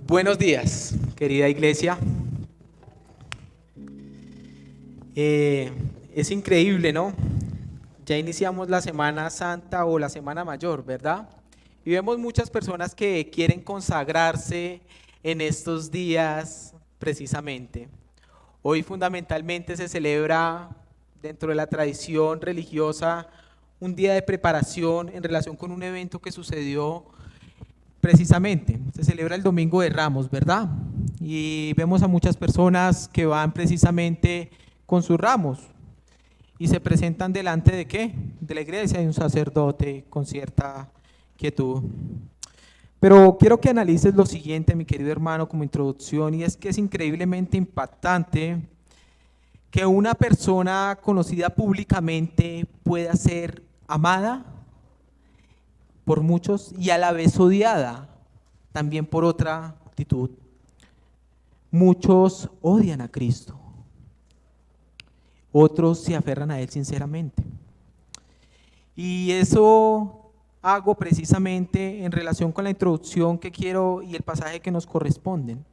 Buenos días, querida iglesia. Es increíble, ¿no? Ya iniciamos la Semana Santa o la Semana Mayor, ¿verdad? Y vemos muchas personas que quieren consagrarse en estos días precisamente. Hoy fundamentalmente se celebra dentro de la tradición religiosa un día de preparación en relación con un evento que sucedió precisamente. Se celebra el Domingo de Ramos, ¿verdad? Y vemos a muchas personas que van precisamente con sus ramos y se presentan delante de ¿qué? De la iglesia, de un sacerdote con cierta quietud. Pero quiero que analices lo siguiente, mi querido hermano, como introducción, y es que es increíblemente impactante que una persona conocida públicamente pueda ser amada por muchos y a la vez odiada también por otra actitud. Muchos odian a Cristo, otros se aferran a Él sinceramente. Y eso hago precisamente en relación con la introducción que quiero y el pasaje que nos corresponden.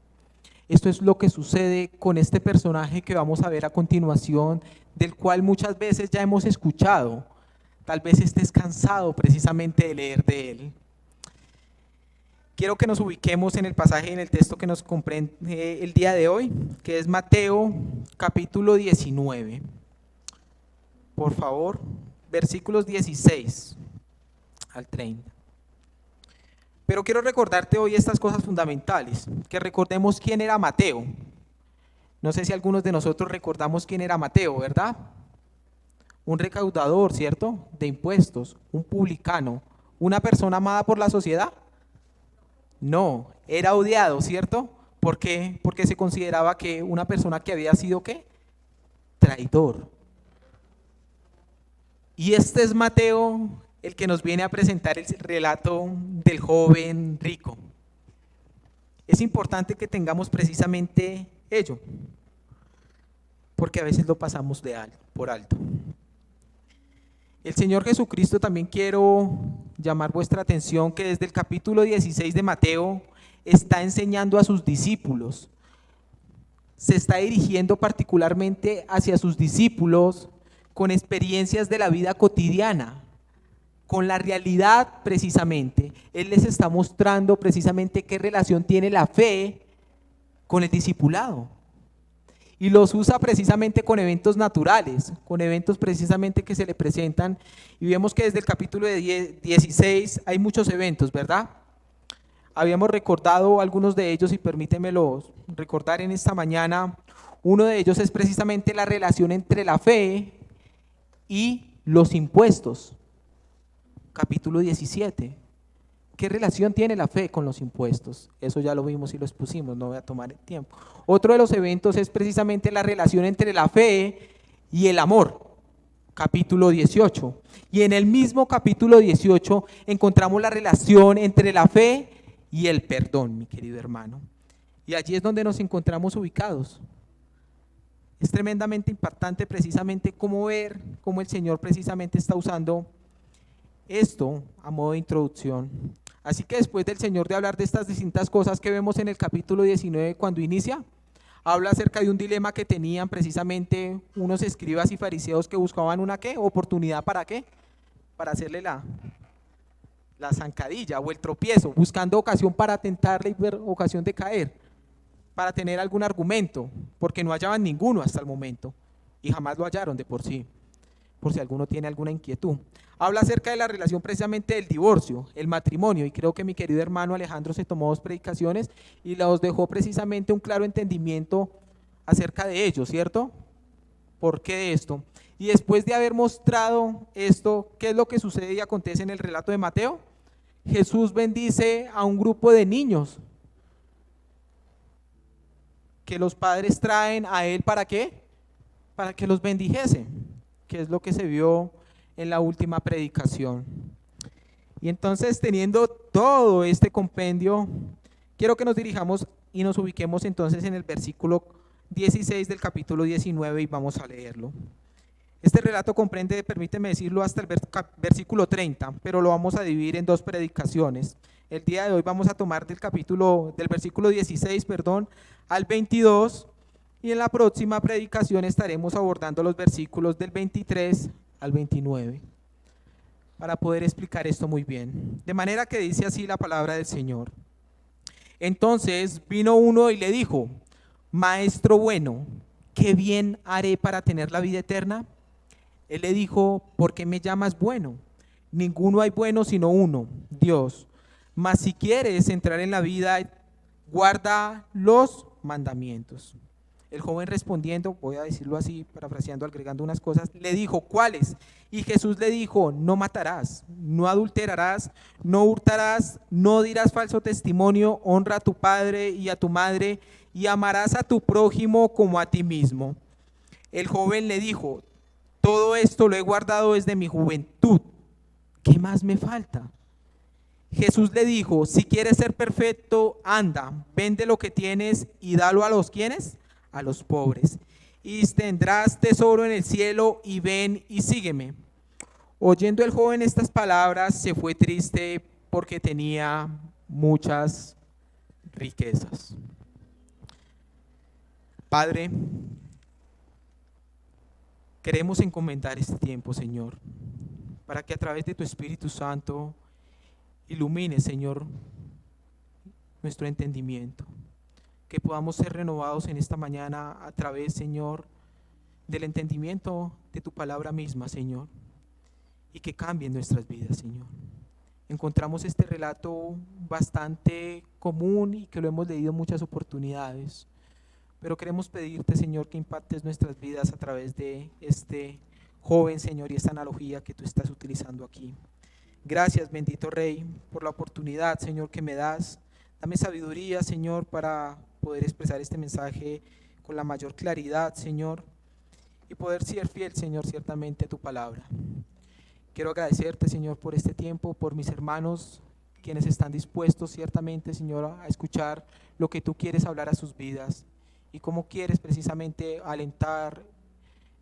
Esto es lo que sucede con este personaje que vamos a ver a continuación, del cual muchas veces ya hemos escuchado. Tal vez estés cansado precisamente de leer de él. Quiero que nos ubiquemos en el pasaje, en el texto que nos comprende el día de hoy, que es Mateo capítulo 19. Por favor, versículos 16 al 30. Pero quiero recordarte hoy estas cosas fundamentales, que recordemos quién era Mateo. No sé si algunos de nosotros recordamos quién era Mateo, ¿verdad? Un recaudador, ¿cierto? De impuestos, un publicano, una persona amada por la sociedad. No, era odiado, ¿cierto? ¿Por qué? Porque se consideraba que una persona que había sido ¿qué? Traidor. Y este es Mateo, el que nos viene a presentar el relato del joven rico. Es importante que tengamos precisamente ello, porque a veces lo pasamos por alto. El Señor Jesucristo, también quiero llamar vuestra atención que desde el capítulo 16 de Mateo está enseñando a sus discípulos. Se está dirigiendo particularmente hacia sus discípulos con experiencias de la vida cotidiana, con la realidad precisamente. Él les está mostrando precisamente qué relación tiene la fe con el discipulado. Y los usa precisamente con eventos naturales, con eventos precisamente que se le presentan. Y vemos que desde el capítulo 16 hay muchos eventos, ¿verdad? Habíamos recordado algunos de ellos y permítemelos recordar en esta mañana. Uno de ellos es precisamente la relación entre la fe y los impuestos. Capítulo 17. ¿Qué relación tiene la fe con los impuestos? Eso ya lo vimos y lo expusimos, no voy a tomar el tiempo. Otro de los eventos es precisamente la relación entre la fe y el amor. Capítulo 18. Y en el mismo capítulo 18 encontramos la relación entre la fe y el perdón, mi querido hermano. Y allí es donde nos encontramos ubicados. Es tremendamente impactante precisamente cómo ver cómo el Señor precisamente está usando esto a modo de introducción. Así que después del Señor de hablar de estas distintas cosas que vemos en el capítulo 19 cuando inicia, habla acerca de un dilema que tenían precisamente unos escribas y fariseos que buscaban una ¿qué? Oportunidad para ¿qué? Para hacerle la zancadilla o el tropiezo, buscando ocasión para tentarle y ver ocasión de caer, para tener algún argumento, porque no hallaban ninguno hasta el momento y jamás lo hallaron de por sí, por si alguno tiene alguna inquietud. Habla acerca de la relación precisamente del divorcio, el matrimonio, y creo que mi querido hermano Alejandro se tomó 2 predicaciones y los dejó precisamente un claro entendimiento acerca de ello, ¿cierto? ¿Por qué esto? Y después de haber mostrado esto, ¿qué es lo que sucede y acontece en el relato de Mateo? Jesús bendice a un grupo de niños que los padres traen a él, ¿para qué? Para que los bendijese, que es lo que se vio en la última predicación. Y entonces, teniendo todo este compendio, quiero que nos dirijamos y nos ubiquemos entonces en el versículo 16 del capítulo 19 y vamos a leerlo. Este relato comprende, permíteme decirlo, hasta el versículo 30, pero lo vamos a dividir en 2 predicaciones, El día de hoy vamos a tomar del versículo 16, al 22, y en la próxima predicación estaremos abordando los versículos del 23 al 29, para poder explicar esto muy bien. De manera que dice así la palabra del Señor. Entonces vino uno y le dijo: Maestro bueno, ¿qué bien haré para tener la vida eterna? Él le dijo: ¿por qué me llamas bueno? Ninguno hay bueno sino uno, Dios. Mas si quieres entrar en la vida, guarda los mandamientos. El joven respondiendo, voy a decirlo así, parafraseando, agregando unas cosas, le dijo: ¿cuáles? Y Jesús le dijo: no matarás, no adulterarás, no hurtarás, no dirás falso testimonio, honra a tu padre y a tu madre, y amarás a tu prójimo como a ti mismo. El joven le dijo: todo esto lo he guardado desde mi juventud, ¿qué más me falta? Jesús le dijo: si quieres ser perfecto, anda, vende lo que tienes y dalo a los ¿quiénes? A los pobres, y tendrás tesoro en el cielo, y ven y sígueme. Oyendo el joven estas palabras, se fue triste porque tenía muchas riquezas. Padre, queremos encomendar este tiempo, Señor, para que a través de tu Espíritu Santo ilumine, Señor, nuestro entendimiento, que podamos ser renovados en esta mañana a través, Señor, del entendimiento de tu palabra misma, Señor, y que cambien nuestras vidas, Señor. Encontramos este relato bastante común y que lo hemos leído en muchas oportunidades, pero queremos pedirte, Señor, que impactes nuestras vidas a través de este joven, Señor, y esta analogía que tú estás utilizando aquí. Gracias, bendito Rey, por la oportunidad, Señor, que me das. Dame sabiduría, Señor, para poder expresar este mensaje con la mayor claridad, Señor, y poder ser fiel, Señor, ciertamente a tu palabra. Quiero agradecerte, Señor, por este tiempo, por mis hermanos, quienes están dispuestos, ciertamente, Señor, a escuchar lo que tú quieres hablar a sus vidas y cómo quieres precisamente alentar,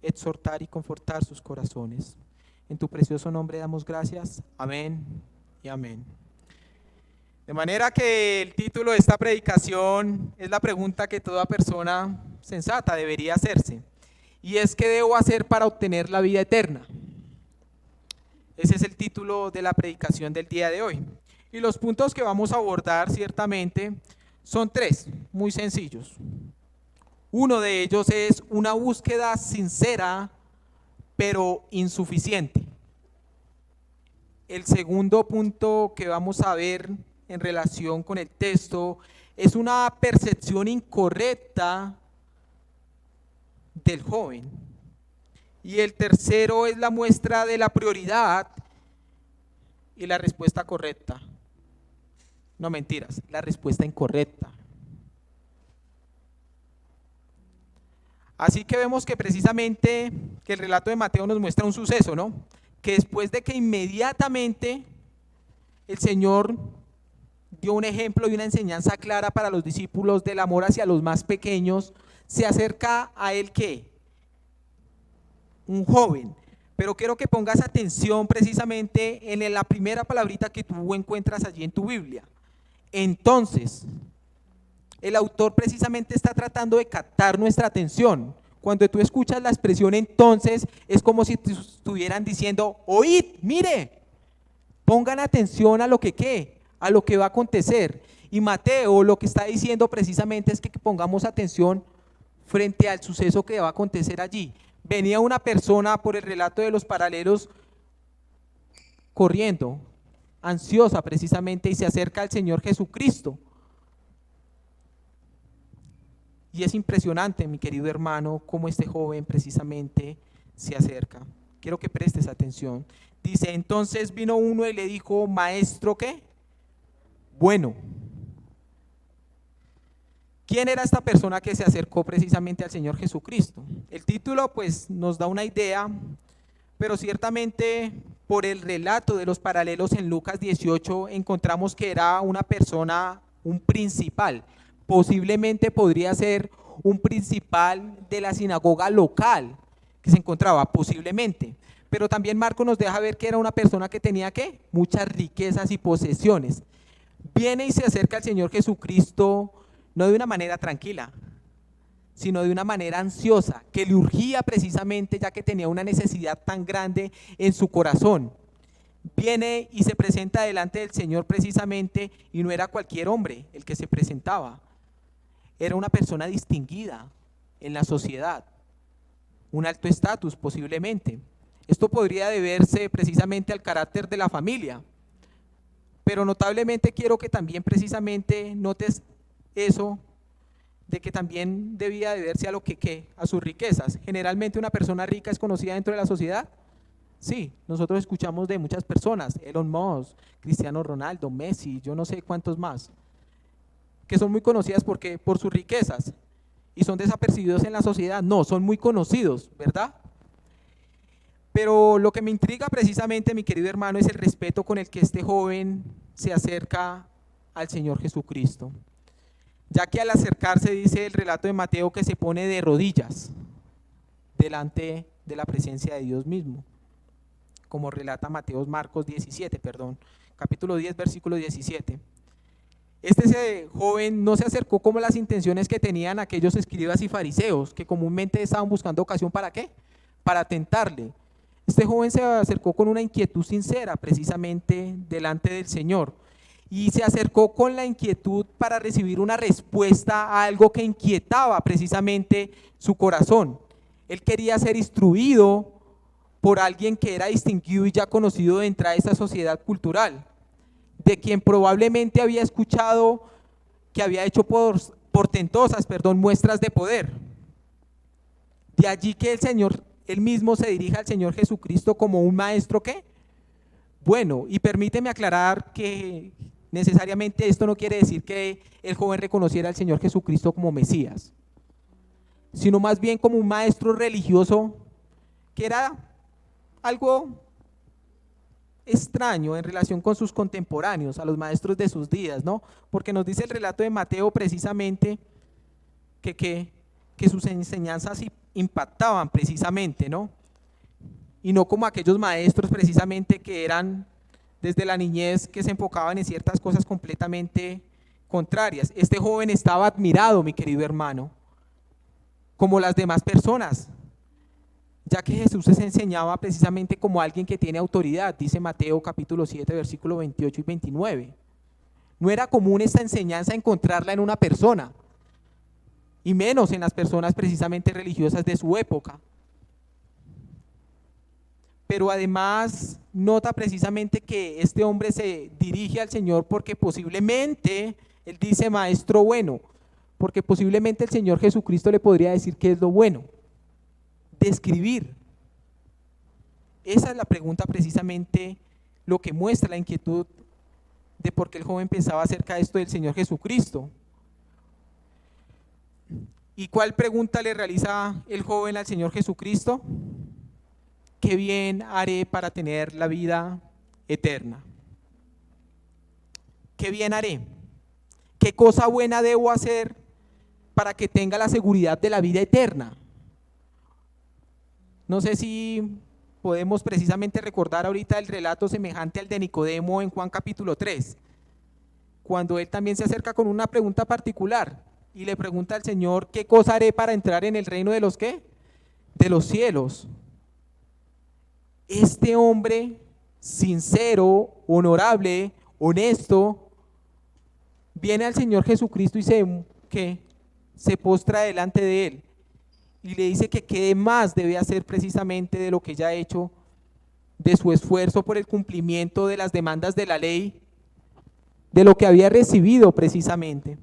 exhortar y confortar sus corazones. En tu precioso nombre damos gracias. Amén y amén. De manera que el título de esta predicación es la pregunta que toda persona sensata debería hacerse, y es: ¿qué debo hacer para obtener la vida eterna? Ese es el título de la predicación del día de hoy. Y los puntos que vamos a abordar ciertamente son tres, muy sencillos. Uno de ellos es una búsqueda sincera pero insuficiente. El segundo punto que vamos a ver en relación con el texto es una percepción incorrecta del joven. Y el tercero es la muestra de la prioridad y la respuesta correcta. No, mentiras, la respuesta incorrecta. Así que vemos que precisamente que el relato de Mateo nos muestra un suceso, ¿no? Que después de que inmediatamente el Señor dio un ejemplo y una enseñanza clara para los discípulos del amor hacia los más pequeños, se acerca a él ¿qué? Un joven. Pero quiero que pongas atención precisamente en la primera palabrita que tú encuentras allí en tu Biblia. Entonces, el autor precisamente está tratando de captar nuestra atención. Cuando tú escuchas la expresión entonces, es como si te estuvieran diciendo: oíd, mire, pongan atención a lo que ¿qué? A lo que va a acontecer. Y Mateo lo que está diciendo precisamente es que pongamos atención frente al suceso que va a acontecer allí. Venía una persona, por el relato de los paralelos, corriendo, ansiosa precisamente, y se acerca al Señor Jesucristo. Y es impresionante, mi querido hermano, cómo este joven precisamente se acerca. Quiero que prestes atención. Dice: entonces vino uno y le dijo: maestro, ¿qué? Bueno. ¿Quién era esta persona que se acercó precisamente al Señor Jesucristo? El título pues nos da una idea, pero ciertamente por el relato de los paralelos en Lucas 18 encontramos que era una persona, un principal. Posiblemente podría ser un principal de la sinagoga local que se encontraba, posiblemente. Pero también Marco nos deja ver que era una persona que tenía ¿qué? Muchas riquezas y posesiones. viene y se acerca al Señor Jesucristo no de una manera tranquila, sino de una manera ansiosa, que le urgía precisamente, ya que tenía una necesidad tan grande en su corazón. Viene y se presenta delante del Señor precisamente, y no era cualquier hombre el que se presentaba, era una persona distinguida en la sociedad, un alto estatus posiblemente. Esto podría deberse precisamente al carácter de la familia, pero notablemente quiero que también precisamente notes eso, de que también debía deberse a lo a sus riquezas. Generalmente una persona rica es conocida dentro de la sociedad. Sí, nosotros escuchamos de muchas personas, Elon Musk, Cristiano Ronaldo, Messi, yo no sé cuántos más, que son muy conocidas porque por sus riquezas, y son desapercibidos en la sociedad. No, son muy conocidos, ¿verdad? Pero lo que me intriga precisamente, mi querido hermano, es el respeto con el que este joven se acerca al Señor Jesucristo, ya que al acercarse, dice el relato de Mateo, que se pone de rodillas delante de la presencia de Dios mismo, como relata Marcos 17, capítulo 10, versículo 17. Este joven no se acercó como las intenciones que tenían aquellos escribas y fariseos, que comúnmente estaban buscando ocasión, ¿para qué? Para tentarle. Este joven se acercó con una inquietud sincera precisamente delante del Señor, y se acercó con la inquietud para recibir una respuesta a algo que inquietaba precisamente su corazón. Él quería ser instruido por alguien que era distinguido y ya conocido dentro de esa sociedad cultural, de quien probablemente había escuchado que había hecho portentosas muestras de poder. De allí que el Señor, él mismo se dirige al Señor Jesucristo como un maestro ¿qué? Bueno, y permíteme aclarar que necesariamente esto no quiere decir que el joven reconociera al Señor Jesucristo como Mesías, sino más bien como un maestro religioso, que era algo extraño en relación con sus contemporáneos, a los maestros de sus días, ¿no? Porque nos dice el relato de Mateo precisamente que sus enseñanzas impactaban precisamente, ¿no? Y no como aquellos maestros precisamente que eran desde la niñez, que se enfocaban en ciertas cosas completamente contrarias. Este joven estaba admirado, mi querido hermano, como las demás personas, ya que Jesús se enseñaba precisamente como alguien que tiene autoridad, dice Mateo capítulo 7, versículo 28 y 29. No era común esta enseñanza encontrarla en una persona, y menos en las personas precisamente religiosas de su época. Pero además nota precisamente que este hombre se dirige al Señor porque posiblemente, él dice maestro bueno, porque posiblemente el Señor Jesucristo le podría decir qué es lo bueno, describir. Esa es la pregunta precisamente, lo que muestra la inquietud de por qué el joven pensaba acerca de esto del Señor Jesucristo. ¿Y cuál pregunta le realiza el joven al Señor Jesucristo? ¿Qué bien haré para tener la vida eterna? ¿Qué bien haré? ¿Qué cosa buena debo hacer para que tenga la seguridad de la vida eterna? No sé si podemos precisamente recordar ahorita el relato semejante al de Nicodemo en Juan capítulo 3, cuando él también se acerca con una pregunta particular y le pregunta al Señor, ¿qué cosa haré para entrar en el reino de los qué? De los cielos. Este hombre sincero, honorable, honesto, viene al Señor Jesucristo y se postra delante de él y le dice que qué más debe hacer precisamente de lo que ya ha hecho, de su esfuerzo por el cumplimiento de las demandas de la ley, de lo que había recibido precisamente.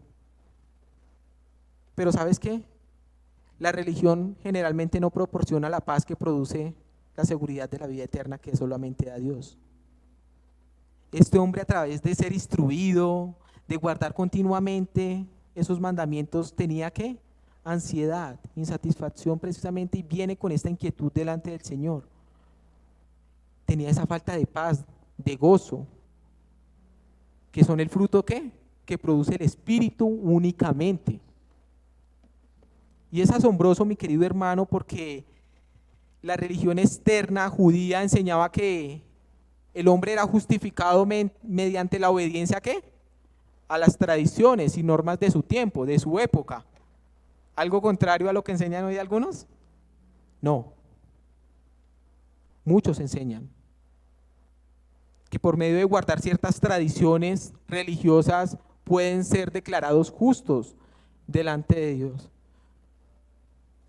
Pero ¿sabes qué? La religión generalmente no proporciona la paz que produce la seguridad de la vida eterna que solamente da Dios. Este hombre, a través de ser instruido, de guardar continuamente esos mandamientos, tenía ¿qué? Ansiedad, insatisfacción precisamente, y viene con esta inquietud delante del Señor. Tenía esa falta de paz, de gozo, que son el fruto ¿qué? Que produce el Espíritu únicamente. Y es asombroso, mi querido hermano, porque la religión externa judía enseñaba que el hombre era justificado mediante la obediencia ¿qué? a las tradiciones y normas de su tiempo, de su época. ¿Algo contrario a lo que enseñan hoy algunos? No. Muchos enseñan que por medio de guardar ciertas tradiciones religiosas pueden ser declarados justos delante de Dios.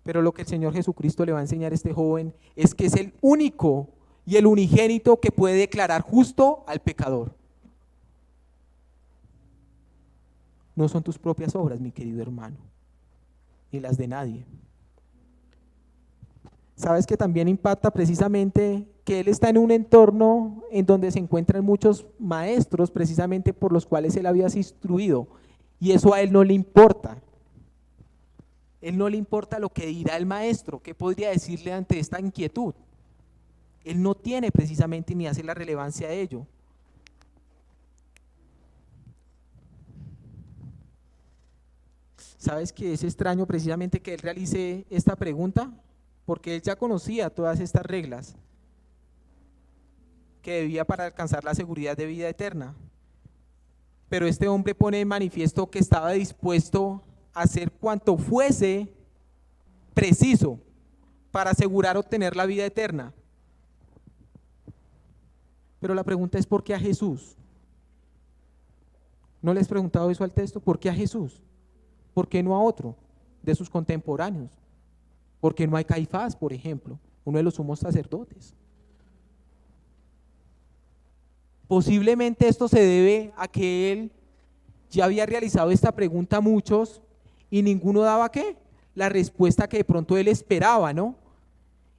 Pero lo que el Señor Jesucristo le va a enseñar a este joven es que es el único y el unigénito que puede declarar justo al pecador. No son tus propias obras, mi querido hermano, ni las de nadie. Sabes que también impacta precisamente que él está en un entorno en donde se encuentran muchos maestros precisamente por los cuales él había sido instruido, y eso a él no le importa. Él no le importa lo que dirá el maestro, qué podría decirle ante esta inquietud. Él no tiene precisamente ni hace la relevancia de ello. ¿Sabes que es extraño precisamente que él realice esta pregunta? Porque él ya conocía todas estas reglas que debía para alcanzar la seguridad de vida eterna. Pero este hombre pone en manifiesto que estaba dispuesto a hacer cuanto fuese preciso para asegurar obtener la vida eterna. Pero la pregunta es: ¿por qué a Jesús? ¿No le has preguntado eso al texto? ¿Por qué a Jesús? ¿Por qué no a otro de sus contemporáneos? ¿Por qué no a Caifás, por ejemplo, uno de los sumos sacerdotes? Posiblemente esto se debe a que él ya había realizado esta pregunta a muchos y ninguno daba ¿qué? La respuesta que de pronto él esperaba, ¿no?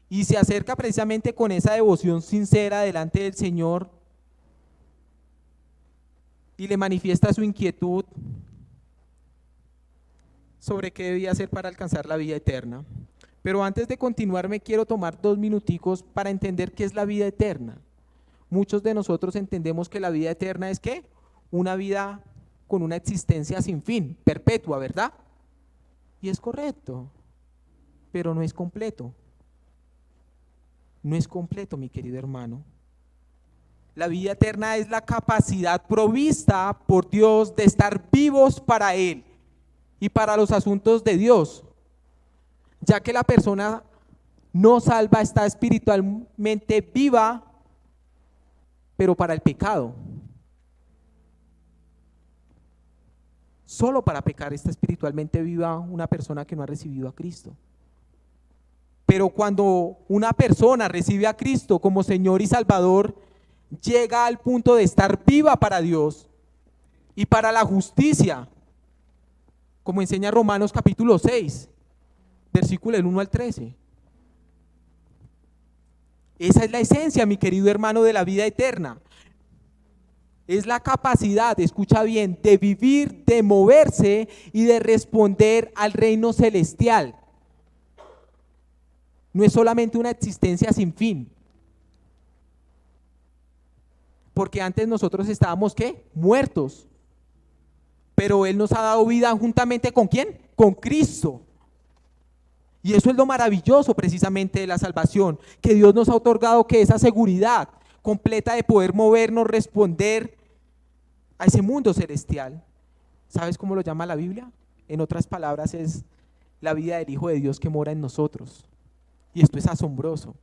Y se acerca precisamente con esa devoción sincera delante del Señor y le manifiesta su inquietud sobre qué debía hacer para alcanzar la vida eterna. Pero antes de continuar me quiero tomar 2 minuticos para entender qué es la vida eterna. Muchos de nosotros entendemos que la vida eterna es ¿qué? Una vida con una existencia sin fin, perpetua, ¿verdad? Y es correcto, pero no es completo. No es completo, mi querido hermano. La vida eterna es la capacidad provista por Dios de estar vivos para Él y para los asuntos de Dios, ya que la persona no salva está espiritualmente viva, pero para el pecado. Solo para pecar está espiritualmente viva una persona que no ha recibido a Cristo. Pero cuando una persona recibe a Cristo como Señor y Salvador, llega al punto de estar viva para Dios y para la justicia, como enseña Romanos capítulo 6, versículo del 1 al 13. Esa es la esencia, mi querido hermano, de la vida eterna. Es la capacidad, escucha bien, de vivir, de moverse y de responder al reino celestial. No es solamente una existencia sin fin. Porque antes nosotros estábamos ¿qué? Muertos. Pero Él nos ha dado vida juntamente ¿con quién? Con Cristo. Y eso es lo maravilloso precisamente de la salvación, que Dios nos ha otorgado que esa seguridad completa de poder movernos, responder a ese mundo celestial. ¿Sabes cómo lo llama la Biblia? En otras palabras, es la vida del Hijo de Dios que mora en nosotros. Y esto es asombroso.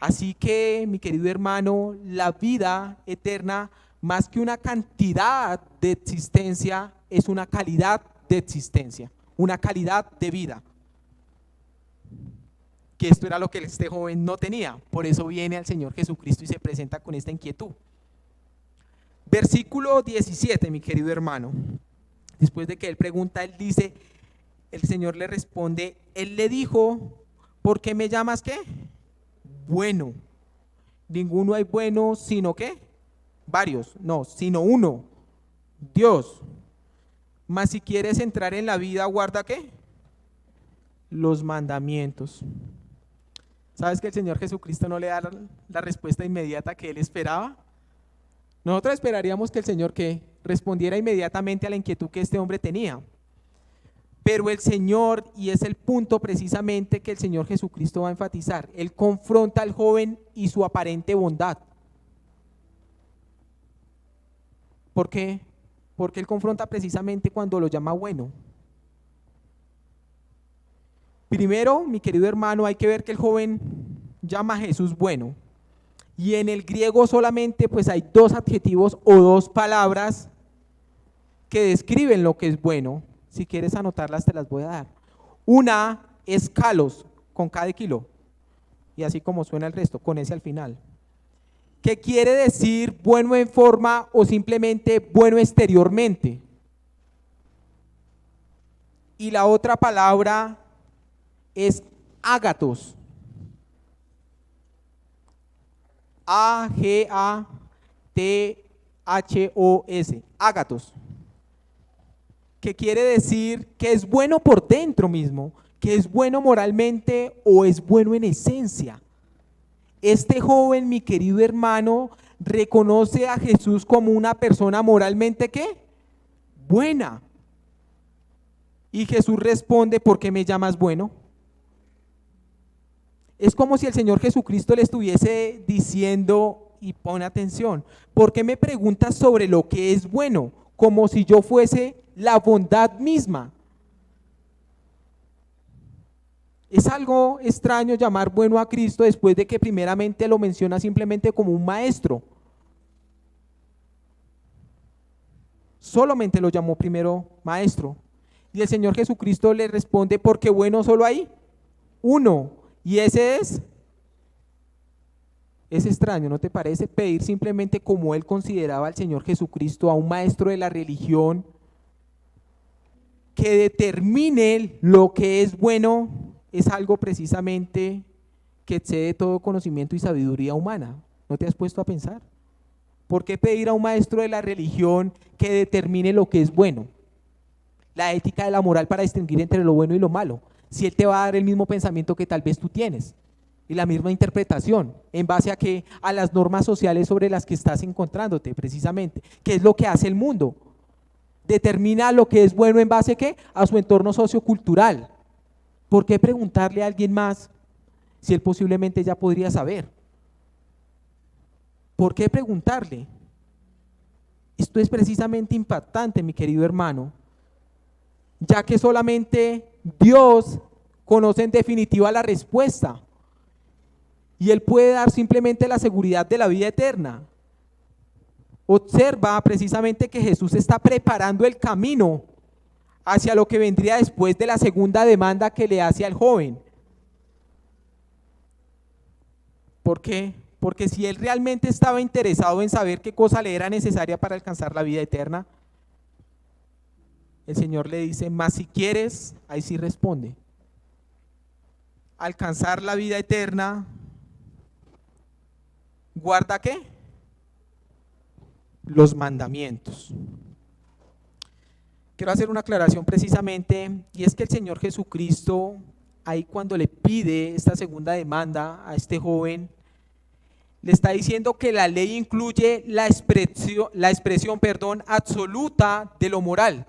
Así que, mi querido hermano, la vida eterna, más que una cantidad de existencia, es una calidad de existencia, una calidad de vida. Que esto era lo que este joven no tenía. Por eso viene al Señor Jesucristo y se presenta con esta inquietud. Versículo 17, mi querido hermano. Después de que él pregunta, él dice, el Señor le responde, él le dijo, ¿por qué me llamas qué? Bueno. Ninguno hay bueno, sino ¿qué? Varios, no, sino uno, Dios. Mas si quieres entrar en la vida, guarda ¿qué? Los mandamientos. ¿Sabes que el Señor Jesucristo no le da la respuesta inmediata que él esperaba? Nosotros esperaríamos que el Señor ¿qué? Respondiera inmediatamente a la inquietud que este hombre tenía. Pero el Señor, y es el punto precisamente que el Señor Jesucristo va a enfatizar, Él confronta al joven y su aparente bondad. ¿Por qué? Porque él confronta precisamente cuando lo llama bueno. Primero, mi querido hermano, hay que ver que el joven llama a Jesús bueno. Y en el griego solamente pues hay dos adjetivos o dos palabras que describen lo que es bueno. Si quieres anotarlas te las voy a dar. Una es kalos, con K de kilo, y así como suena el resto, con ese al final. ¿Qué quiere decir bueno en forma o simplemente bueno exteriormente? Y la otra palabra es ágatos. A-G-A-T-H-O-S, ágatos. Que quiere decir que es bueno por dentro mismo, que es bueno moralmente o es bueno en esencia. Este joven, mi querido hermano, reconoce a Jesús como una persona moralmente ¿qué? Buena. Y Jesús responde: ¿por qué me llamas bueno? Es como si el Señor Jesucristo le estuviese diciendo, y pon atención, ¿por qué me preguntas sobre lo que es bueno? Como si yo fuese la bondad misma. Es algo extraño llamar bueno a Cristo después de que primeramente lo menciona simplemente como un maestro. Solamente lo llamó primero maestro. Y el Señor Jesucristo le responde: porque bueno solo hay uno. Y ese es extraño, ¿no te parece? Pedir simplemente como él consideraba al Señor Jesucristo a un maestro de la religión que determine lo que es bueno, es algo precisamente que excede todo conocimiento y sabiduría humana. ¿No te has puesto a pensar? ¿Por qué pedir a un maestro de la religión que determine lo que es bueno? La ética de la moral para distinguir entre lo bueno y lo malo. Si él te va a dar el mismo pensamiento que tal vez tú tienes y la misma interpretación, ¿en base a qué? A las normas sociales sobre las que estás encontrándote precisamente. ¿Qué es lo que hace el mundo? Determina lo que es bueno en base a qué? A su entorno sociocultural. ¿Por qué preguntarle a alguien más si él posiblemente ya podría saber? ¿Por qué preguntarle? Esto es precisamente impactante, mi querido hermano, ya que solamente Dios conoce en definitiva la respuesta y Él puede dar simplemente la seguridad de la vida eterna. Observa precisamente que Jesús está preparando el camino hacia lo que vendría después de la segunda demanda que le hace al joven. ¿Por qué? Porque si él realmente estaba interesado en saber qué cosa le era necesaria para alcanzar la vida eterna, el Señor le dice: más si quieres, ahí sí responde, alcanzar la vida eterna, ¿guarda qué? Los mandamientos. Quiero hacer una aclaración precisamente, y es que el Señor Jesucristo, ahí cuando le pide esta segunda demanda a este joven, le está diciendo que la ley incluye la expresión absoluta de lo moral.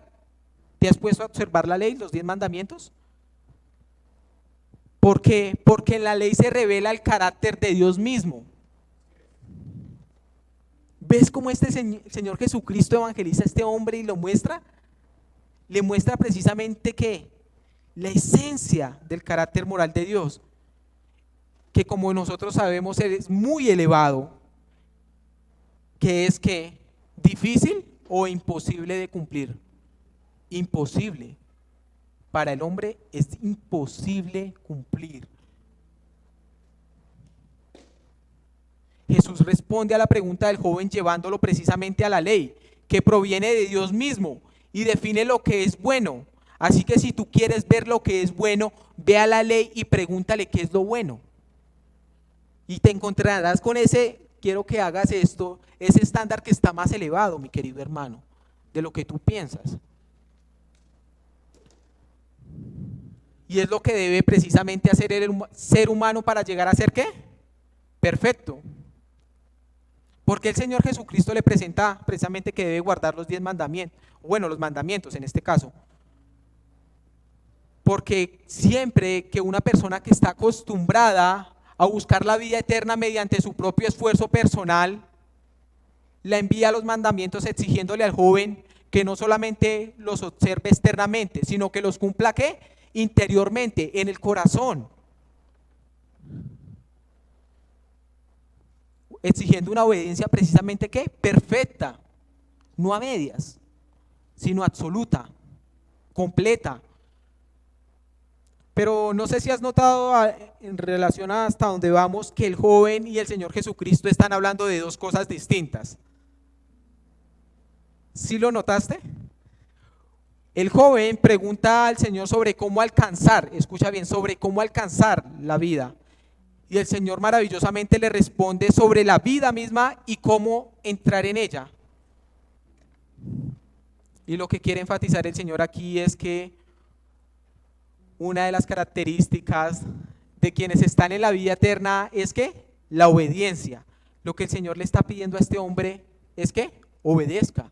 ¿Te has puesto a observar la ley, los 10 mandamientos? ¿Por qué? Porque en la ley se revela el carácter de Dios mismo. ¿Ves cómo este Señor Jesucristo evangeliza a este hombre y lo muestra? Le muestra precisamente que la esencia del carácter moral de Dios, que como nosotros sabemos es muy elevado, que es que difícil o imposible de cumplir. Imposible. Para el hombre es imposible cumplir. Jesús responde a la pregunta del joven llevándolo precisamente a la ley, que proviene de Dios mismo y define lo que es bueno. Así que si tú quieres ver lo que es bueno, ve a la ley y pregúntale qué es lo bueno. Y te encontrarás con ese, quiero que hagas esto, ese estándar que está más elevado, mi querido hermano, de lo que tú piensas. Y es lo que debe precisamente hacer el ser humano para llegar a ser ¿qué? Perfecto. Porque el Señor Jesucristo le presenta precisamente que debe guardar los 10 mandamientos, bueno, los mandamientos en este caso. Porque siempre que una persona que está acostumbrada a buscar la vida eterna mediante su propio esfuerzo personal, la envía a los mandamientos exigiéndole al joven que no solamente los observe externamente, sino que los cumpla ¿qué? Interiormente, en el corazón. Exigiendo una obediencia precisamente ¿qué? Perfecta, no a medias, sino absoluta, completa. Pero no sé si has notado en relación a hasta donde vamos que el joven y el Señor Jesucristo están hablando de dos cosas distintas. ¿Sí lo notaste? El joven pregunta al Señor sobre cómo alcanzar, escucha bien, sobre cómo alcanzar la vida. Y el Señor maravillosamente le responde sobre la vida misma y cómo entrar en ella. Y lo que quiere enfatizar el Señor aquí es que una de las características de quienes están en la vida eterna es que la obediencia. Lo que el Señor le está pidiendo a este hombre es que obedezca.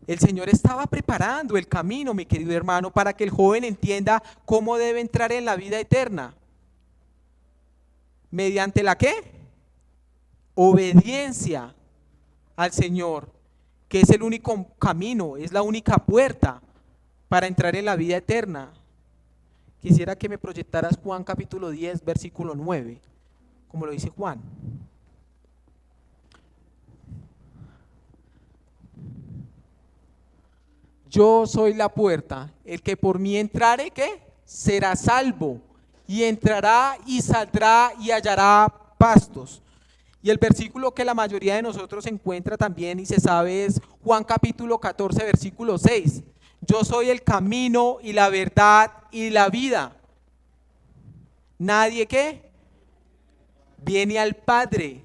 El Señor estaba preparando el camino, mi querido hermano, para que el joven entienda cómo debe entrar en la vida eterna. ¿Mediante la qué? Obediencia al Señor, que es el único camino, es la única puerta para entrar en la vida eterna. Quisiera que me proyectaras Juan capítulo 10, versículo 9, como lo dice Juan. Yo soy la puerta, el que por mí entrare, ¿qué? Será salvo, y entrará y saldrá y hallará pastos. Y el versículo que la mayoría de nosotros encuentra también y se sabe es Juan capítulo 14, versículo 6. Yo soy el camino y la verdad y la vida. Nadie ¿qué? Viene al Padre,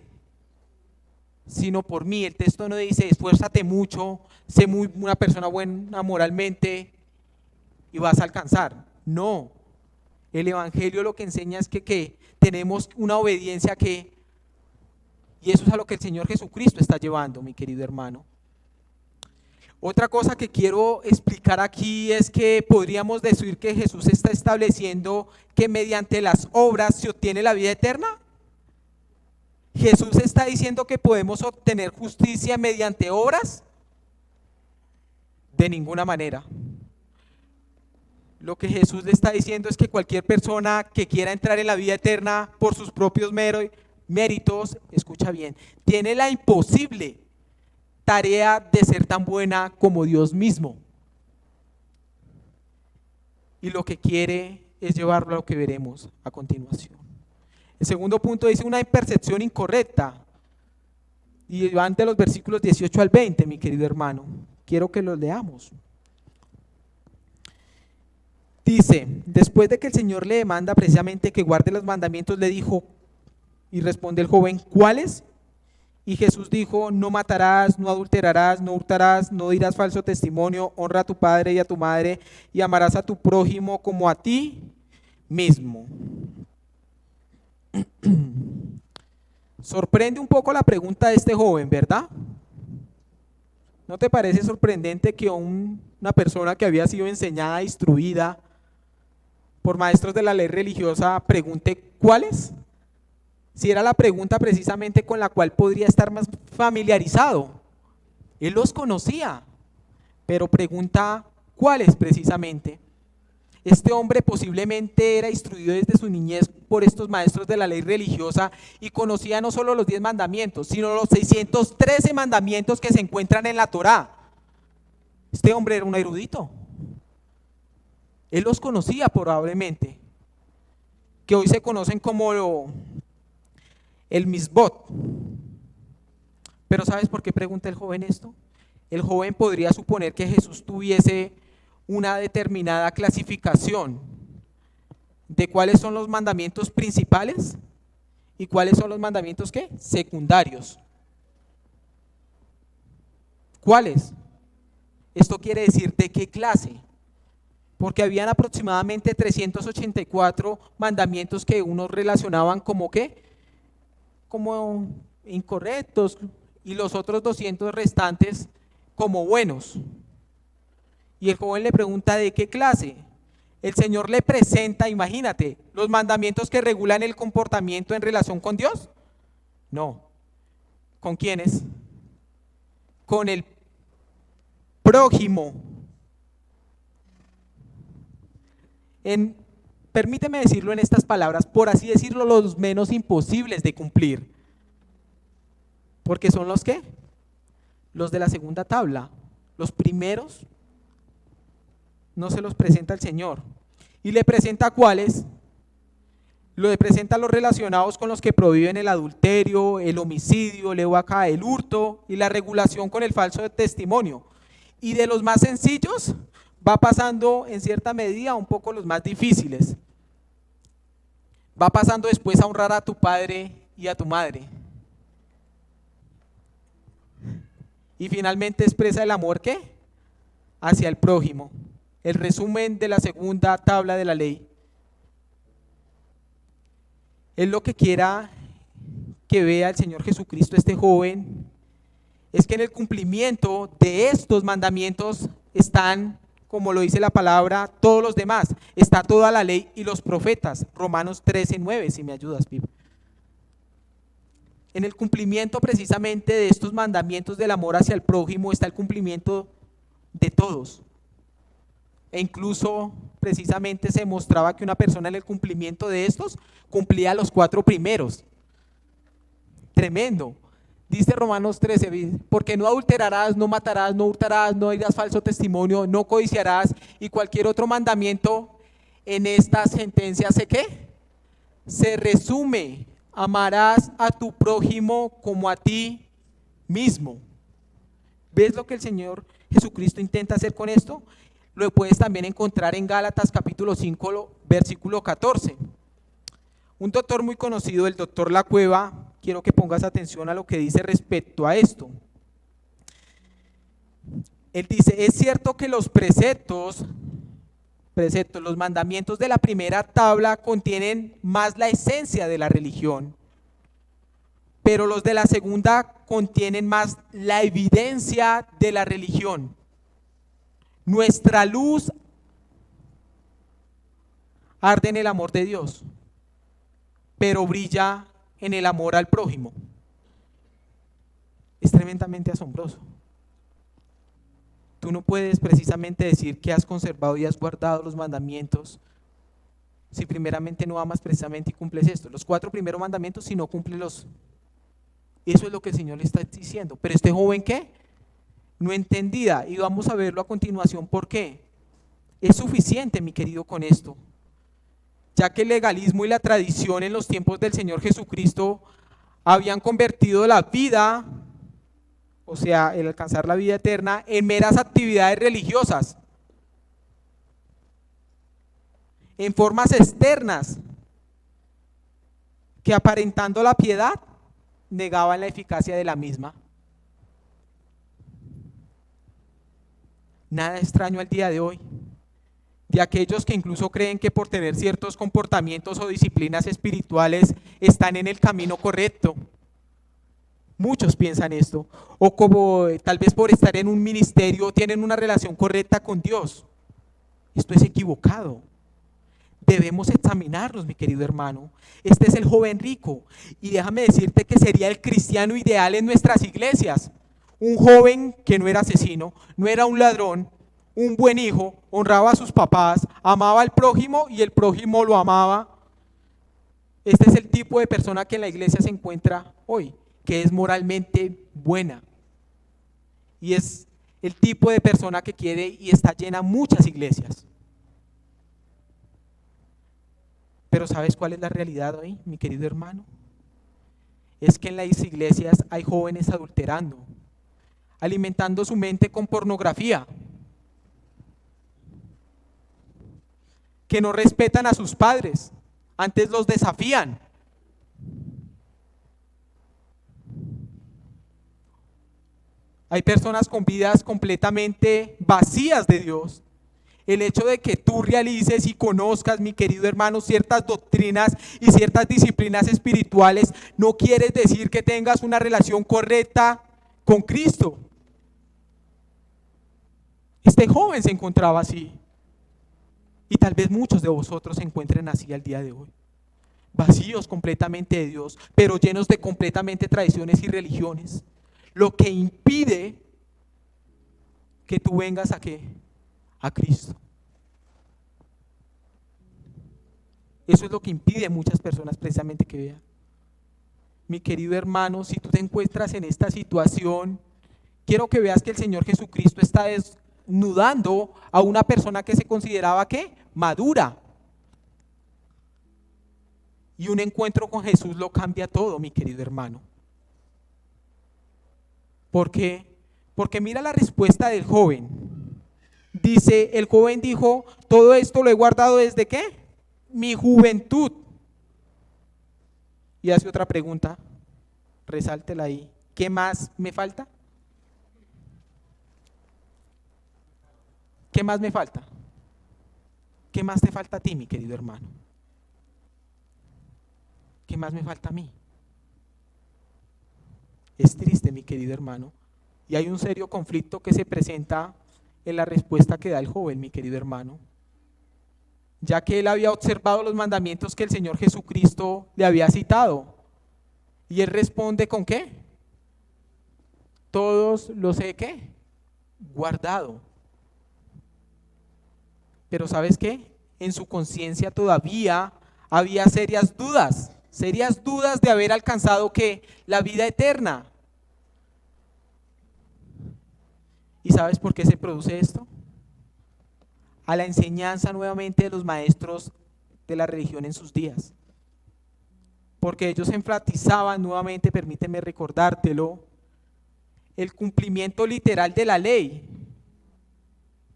sino por mí. El texto no dice esfuérzate mucho, sé una persona buena moralmente y vas a alcanzar. No, el Evangelio lo que enseña es que tenemos una obediencia y eso es a lo que el Señor Jesucristo está llevando, mi querido hermano. Otra cosa que quiero explicar aquí es que podríamos decir que Jesús está estableciendo que mediante las obras se obtiene la vida eterna. Jesús está diciendo que podemos obtener justicia mediante obras. De ninguna manera. Lo que Jesús le está diciendo es que cualquier persona que quiera entrar en la vida eterna por sus propios méritos, escucha bien, tiene la imposible tarea de ser tan buena como Dios mismo. Y lo que quiere es llevarlo a lo que veremos a continuación. El segundo punto dice una percepción incorrecta. Y van de los versículos 18 al 20, mi querido hermano. Quiero que los leamos. Dice, después de que el Señor le demanda precisamente que guarde los mandamientos, le dijo, y responde el joven, ¿cuáles? Y Jesús dijo, no matarás, no adulterarás, no hurtarás, no dirás falso testimonio, honra a tu padre y a tu madre, y amarás a tu prójimo como a ti mismo. Sorprende un poco la pregunta de este joven, ¿verdad? ¿No te parece sorprendente que una persona que había sido enseñada, instruida por maestros de la ley religiosa, pregunte cuáles? Si era la pregunta precisamente con la cual podría estar más familiarizado. Él los conocía, pero pregunta cuáles precisamente. Este hombre posiblemente era instruido desde su niñez por estos maestros de la ley religiosa y conocía no solo los 10 mandamientos, sino los 613 mandamientos que se encuentran en la Torá. Este hombre era un erudito. Él los conocía probablemente, que hoy se conocen como el Misbot. Pero ¿sabes por qué pregunta el joven esto? El joven podría suponer que Jesús tuviese una determinada clasificación de cuáles son los mandamientos principales y cuáles son los mandamientos ¿qué? Secundarios. ¿Cuáles? Esto quiere decir de qué clase, porque habían aproximadamente 384 mandamientos que unos relacionaban como ¿qué? Como incorrectos y los otros 200 restantes como buenos. Y el joven le pregunta ¿de qué clase? El Señor le presenta, imagínate, los mandamientos que regulan el comportamiento en relación con Dios. No. ¿Con quiénes? con el prójimo. Permíteme decirlo en estas palabras, por así decirlo, los menos imposibles de cumplir. Porque son los ¿qué? Los de la segunda tabla. Los primeros no se los presenta el Señor. ¿Y le presenta cuáles? Le presenta los relacionados con los que prohíben el adulterio, el homicidio, el hurto y la regulación con el falso testimonio. Y de los más sencillos va pasando en cierta medida un poco los más difíciles. Va pasando después a honrar a tu padre y a tu madre. Y finalmente expresa el amor ¿qué? Hacia el prójimo. El resumen de la segunda tabla de la ley. Es lo que quiera que vea el Señor Jesucristo, este joven, es que en el cumplimiento de estos mandamientos están, como lo dice la palabra, todos los demás. Está toda la ley y los profetas. Romanos 13:9, si me ayudas, Pip. En el cumplimiento precisamente de estos mandamientos del amor hacia el prójimo está el cumplimiento de todos. E incluso precisamente se mostraba que una persona en el cumplimiento de estos cumplía los 4 primeros. Tremendo. Dice Romanos 13, porque no adulterarás, no matarás, no hurtarás, no dirás falso testimonio, no codiciarás, y cualquier otro mandamiento en estas sentencias ¿sé qué? Se resume: amarás a tu prójimo como a ti mismo. ¿Ves lo que el Señor Jesucristo intenta hacer con esto? Lo puedes también encontrar en Gálatas capítulo 5, versículo 14. Un doctor muy conocido, el doctor La Cueva, quiero que pongas atención a lo que dice respecto a esto. Él dice, es cierto que los preceptos, los mandamientos de la primera tabla contienen más la esencia de la religión, pero los de la segunda contienen más la evidencia de la religión. Nuestra luz arde en el amor de Dios, pero brilla en el amor al prójimo. Es tremendamente asombroso. Tú no puedes precisamente decir que has conservado y has guardado los mandamientos si primeramente no amas precisamente y cumples esto. Los 4 primeros mandamientos, si no cumples los. Eso es lo que el Señor le está diciendo. Pero este joven, ¿qué? No entendía, y vamos a verlo a continuación. ¿Por qué? Es suficiente, mi querido, con esto, ya que el legalismo y la tradición en los tiempos del Señor Jesucristo habían convertido la vida, o sea, el alcanzar la vida eterna, en meras actividades religiosas, en formas externas, que aparentando la piedad, negaban la eficacia de la misma. Nada extraño al día de hoy, de aquellos que incluso creen que por tener ciertos comportamientos o disciplinas espirituales están en el camino correcto. Muchos piensan esto, o como tal vez por estar en un ministerio tienen una relación correcta con Dios. Esto es equivocado. Debemos examinarnos, mi querido hermano. Este es el joven rico, y déjame decirte que sería el cristiano ideal en nuestras iglesias. Un joven que no era asesino, no era un ladrón, un buen hijo, honraba a sus papás, amaba al prójimo y el prójimo lo amaba. Este es el tipo de persona que en la iglesia se encuentra hoy, que es moralmente buena. Y es el tipo de persona que quiere y está llena muchas iglesias. Pero ¿sabes cuál es la realidad hoy, mi querido hermano? Es que en las iglesias hay jóvenes adulterando, alimentando su mente con pornografía, que no respetan a sus padres, antes los desafían. Hay personas con vidas completamente vacías de Dios. El hecho de que tú realices y conozcas, mi querido hermano, ciertas doctrinas y ciertas disciplinas espirituales no quiere decir que tengas una relación correcta con Cristo. Este joven se encontraba así, y tal vez muchos de vosotros se encuentren así al día de hoy, vacíos completamente de Dios, pero llenos de completamente tradiciones y religiones, lo que impide que tú vengas ¿a qué? A Cristo. Eso es lo que impide a muchas personas precisamente que vean. Mi querido hermano, si tú te encuentras en esta situación, quiero que veas que el Señor Jesucristo está desnudando a una persona que se consideraba ¿qué? Madura. Y un encuentro con Jesús lo cambia todo, mi querido hermano. ¿Por qué? Porque mira la respuesta del joven. Dice, el joven dijo, todo esto lo he guardado desde ¿qué? Mi juventud. Y hace otra pregunta, resáltela ahí. ¿Qué más me falta? ¿Qué más me falta? ¿Qué más te falta a ti, mi querido hermano? ¿Qué más me falta a mí? Es triste, mi querido hermano, y hay un serio conflicto que se presenta en la respuesta que da el joven, mi querido hermano, ya que él había observado los mandamientos que el Señor Jesucristo le había citado, y él responde ¿con qué? Todos los he ¿qué? Guardado. Pero ¿sabes qué? En su conciencia todavía había serias dudas de haber alcanzado ¿qué? La vida eterna. ¿Y sabes por qué se produce esto? A la enseñanza nuevamente de los maestros de la religión en sus días. Porque ellos enfatizaban nuevamente, permíteme recordártelo, el cumplimiento literal de la ley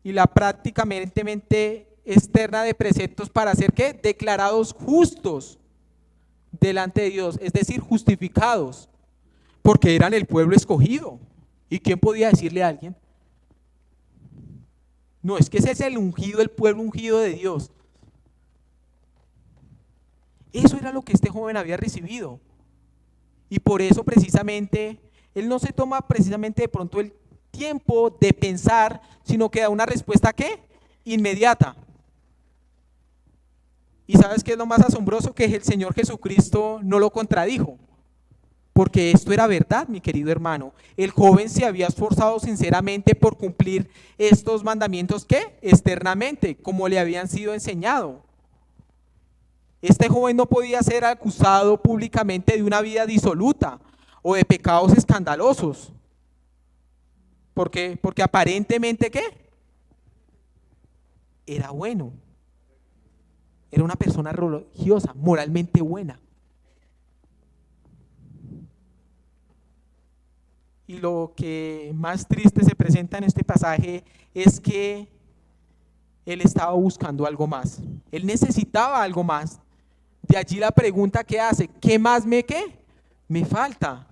y la prácticamente externa de preceptos para ser ¿qué? Declarados justos delante de Dios, es decir, justificados, porque eran el pueblo escogido. ¿Y quién podía decirle a alguien? No, es que ese es el ungido, el pueblo ungido de Dios. Eso era lo que este joven había recibido. Y por eso precisamente, él no se toma precisamente de pronto el tiempo de pensar, sino que da una respuesta ¿qué? Inmediata. ¿Y sabes qué es lo más asombroso? Que el Señor Jesucristo no lo contradijo, porque esto era verdad, mi querido hermano. El joven se había esforzado sinceramente por cumplir estos mandamientos ¿qué? Externamente, como le habían sido enseñados. Este joven no podía ser acusado públicamente de una vida disoluta o de pecados escandalosos. ¿Por qué? Porque aparentemente ¿qué? Era bueno. Era una persona religiosa, moralmente buena. Y lo que más triste se presenta en este pasaje es que él estaba buscando algo más. Él necesitaba algo más. De allí la pregunta que hace, ¿qué más qué? Me falta?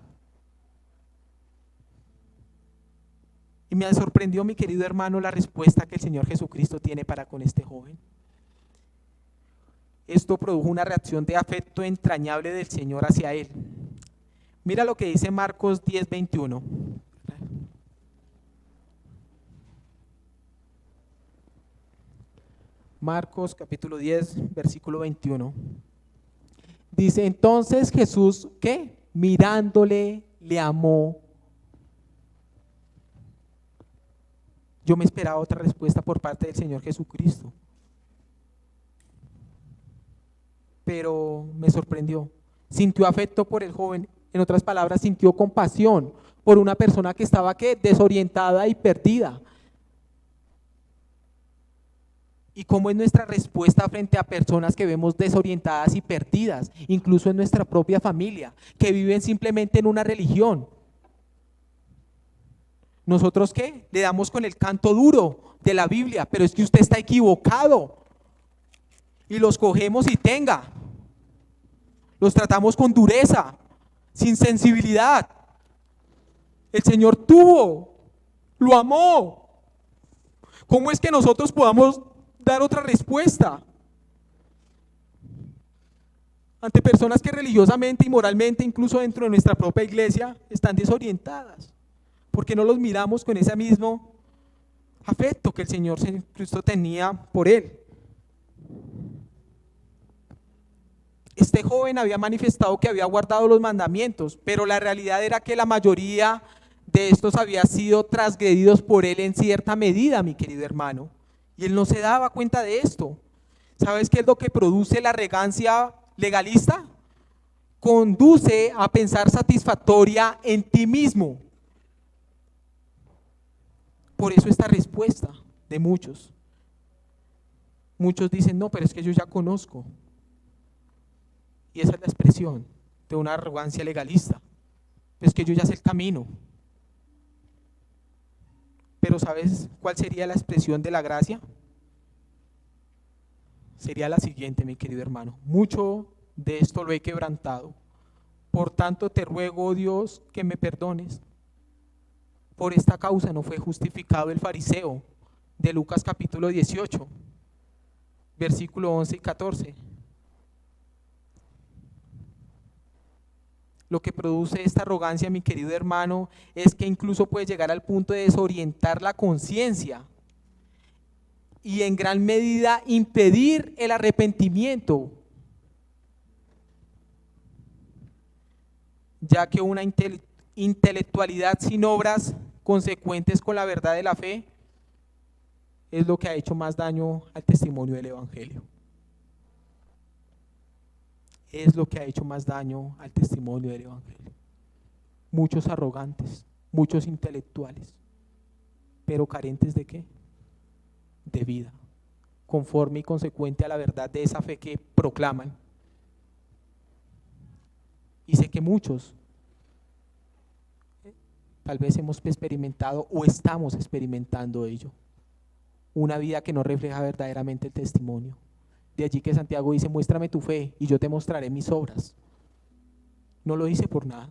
Y me sorprendió, mi querido hermano, la respuesta que el Señor Jesucristo tiene para con este joven. Esto produjo una reacción de afecto entrañable del Señor hacia él. Mira lo que dice Marcos 10:21. Marcos capítulo 10, versículo 21. Dice, entonces Jesús, ¿qué? Mirándole, le amó. Yo me esperaba otra respuesta por parte del Señor Jesucristo, pero me sorprendió. Sintió afecto por el joven, en otras palabras, sintió compasión por una persona que estaba ¿qué? Desorientada y perdida. ¿Y cómo es nuestra respuesta frente a personas que vemos desorientadas y perdidas, incluso en nuestra propia familia, que viven simplemente en una religión? ¿Nosotros qué? Le damos con el canto duro de la Biblia, pero es que usted está equivocado. Y los cogemos y tenga. Los tratamos con dureza, sin sensibilidad. El Señor lo amó. ¿Cómo es que nosotros podamos dar otra respuesta ante personas que religiosamente y moralmente, incluso dentro de nuestra propia iglesia, están desorientadas? Porque no los miramos con ese mismo afecto que el Señor Cristo tenía por él. Este joven había manifestado que había guardado los mandamientos, pero la realidad era que la mayoría de estos había sido transgredidos por él en cierta medida, mi querido hermano. Y él no se daba cuenta de esto. ¿Sabes qué es lo que produce la arrogancia legalista? Conduce a pensar satisfactoria en ti mismo. Por eso esta respuesta de muchos. Muchos dicen, no, pero es que yo ya conozco. Y esa es la expresión de una arrogancia legalista. Es que yo ya sé el camino. Pero ¿sabes cuál sería la expresión de la gracia? Sería la siguiente, mi querido hermano. Mucho de esto lo he quebrantado. Por tanto te ruego, oh Dios, que me perdones. Por esta causa no fue justificado el fariseo de Lucas capítulo 18, versículo 11 y 14. Lo que produce esta arrogancia, mi querido hermano, es que incluso puede llegar al punto de desorientar la conciencia y en gran medida impedir el arrepentimiento, ya que una intelectualidad sin obras consecuentes con la verdad de la fe es lo que ha hecho más daño al testimonio del Evangelio. Es lo que ha hecho más daño al testimonio del Evangelio. Muchos arrogantes, muchos intelectuales, pero carentes ¿de qué? De vida, conforme y consecuente a la verdad de esa fe que proclaman. Y sé que muchos tal vez hemos experimentado o estamos experimentando ello, una vida que no refleja verdaderamente el testimonio. De allí que Santiago dice, muéstrame tu fe y yo te mostraré mis obras. No lo dice por nada.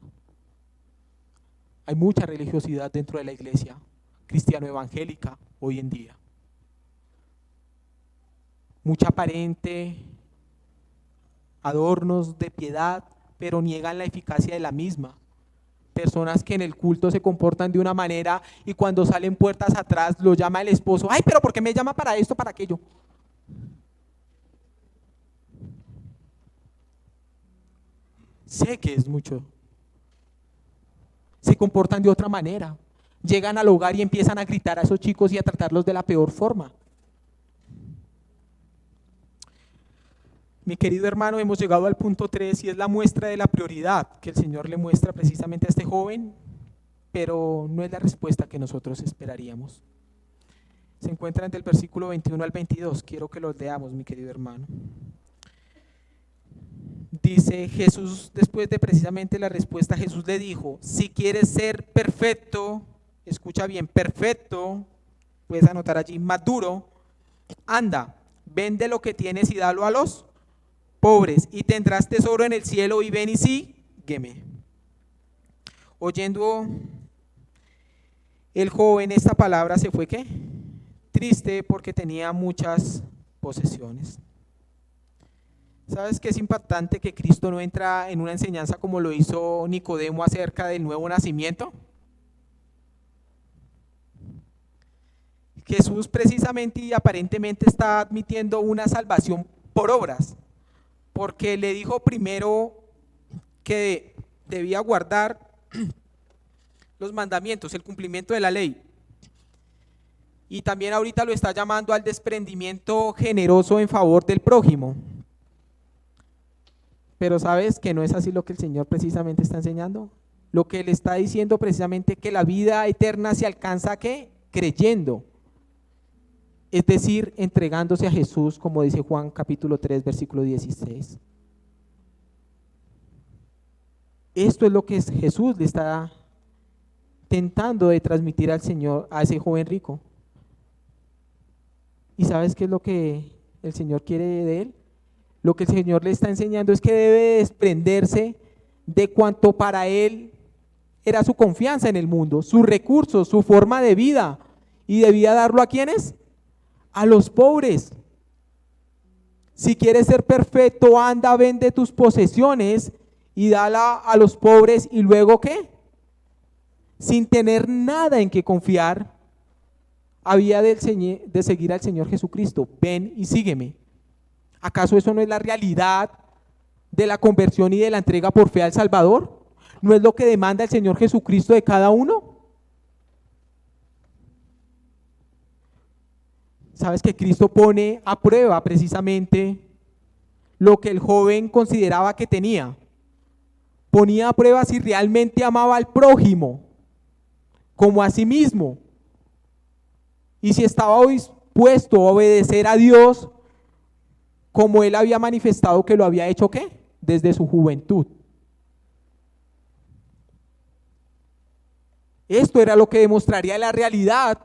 Hay mucha religiosidad dentro de la iglesia cristiano-evangélica hoy en día. Mucha aparente adornos de piedad, pero niegan la eficacia de la misma. Personas que en el culto se comportan de una manera y cuando salen puertas atrás lo llama el esposo, ay, pero ¿por qué me llama para esto, para aquello? Sé que es mucho. Se comportan de otra manera. Llegan al hogar y empiezan a gritar a esos chicos y a tratarlos de la peor forma. Mi querido hermano, hemos llegado al punto 3 y es la muestra de la prioridad que el Señor le muestra precisamente a este joven, pero no es la respuesta que nosotros esperaríamos. Se encuentra entre el versículo 21 al 22, quiero que los leamos, mi querido hermano. Dice Jesús, después de precisamente la respuesta, Jesús le dijo, si quieres ser perfecto, escucha bien, perfecto, puedes anotar allí, maduro, anda, vende lo que tienes y dalo a los pobres y tendrás tesoro en el cielo y ven y sígueme. Oyendo el joven esta palabra se fue ¿qué? Triste porque tenía muchas posesiones. ¿Sabes qué es impactante? Que Cristo no entra en una enseñanza como lo hizo Nicodemo acerca del nuevo nacimiento. Jesús precisamente y aparentemente está admitiendo una salvación por obras, porque le dijo primero que debía guardar los mandamientos, el cumplimiento de la ley. Y también ahorita lo está llamando al desprendimiento generoso en favor del prójimo. Pero ¿sabes que no es así lo que el Señor precisamente está enseñando? Lo que Él está diciendo precisamente que la vida eterna se alcanza ¿qué? Creyendo. Es decir, entregándose a Jesús, como dice Juan capítulo 3, versículo 16. Esto es lo que Jesús le está tentando de transmitir al Señor, a ese joven rico. ¿Y sabes qué es lo que el Señor quiere de él? Lo que el Señor le está enseñando es que debe desprenderse de cuanto para él era su confianza en el mundo, sus recursos, su forma de vida, y debía darlo ¿a quiénes? A los pobres. Si quieres ser perfecto, anda, vende tus posesiones y dala a los pobres, y luego ¿qué? Sin tener nada en que confiar, había de seguir al Señor Jesucristo. Ven y sígueme. ¿Acaso eso no es la realidad de la conversión y de la entrega por fe al Salvador? ¿No es lo que demanda el Señor Jesucristo de cada uno? Sabes que Cristo pone a prueba precisamente lo que el joven consideraba que tenía. Ponía a prueba si realmente amaba al prójimo como a sí mismo y si estaba dispuesto a obedecer a Dios como él había manifestado que lo había hecho, ¿qué? Desde su juventud. Esto era lo que demostraría la realidad